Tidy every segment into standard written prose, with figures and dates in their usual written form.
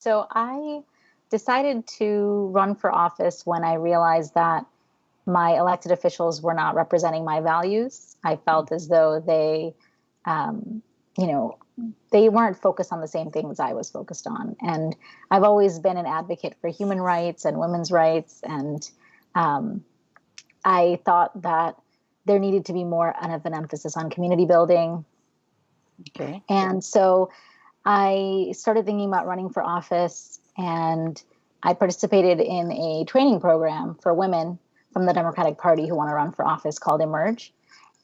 So I decided to run for office when I realized that my elected officials were not representing my values. I felt as though um, you know, they weren't focused on the same things I was focused on. And I've always been an advocate for human rights and women's rights. And um, I thought that there needed to be more of an emphasis on community building. Okay. And so I started thinking about running for office, and I participated in a training program for women from the Democratic Party who want to run for office called Emerge.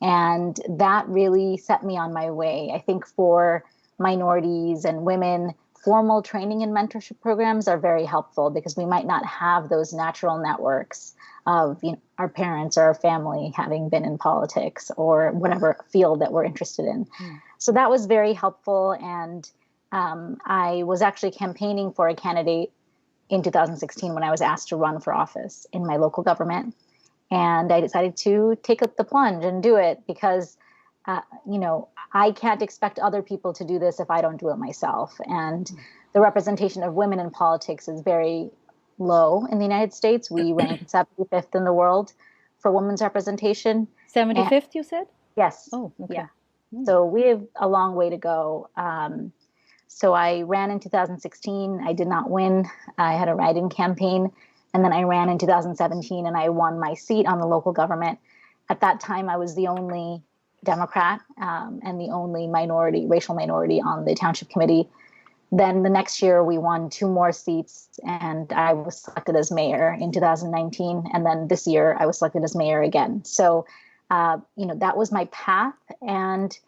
And that really set me on my way. I think for minorities and women, formal training and mentorship programs are very helpful because we might not have those natural networks of our parents or our family having been in politics or whatever field that we're interested in. So that was very helpful. And I was actually campaigning for a candidate in 2016 when I was asked to run for office in my local government. And I decided to take up the plunge and do it because, I can't expect other people to do this if I don't do it myself. And the representation of women in politics is very low in the United States. We rank 75th in the world for women's representation. 75th, you said? Yes. Oh, okay. Yeah. So we have a long way to go. So I ran in 2016. I did not win. I had a write-in campaign. And then I ran in 2017 and I won my seat on the local government. At that time, I was the only Democrat and the only racial minority on the Township committee. Then the next year, we won 2 more seats and I was selected as mayor in 2019. And then this year, I was selected as mayor again. So, that was my path. And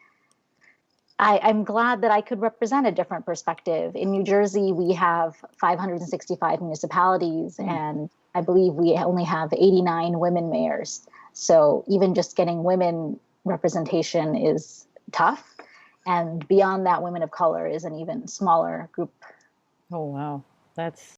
I'm glad that I could represent a different perspective. In New Jersey, we have 565 municipalities, and I believe we only have 89 women mayors. So even just getting women representation is tough. And beyond that, women of color is an even smaller group. Oh, wow. That's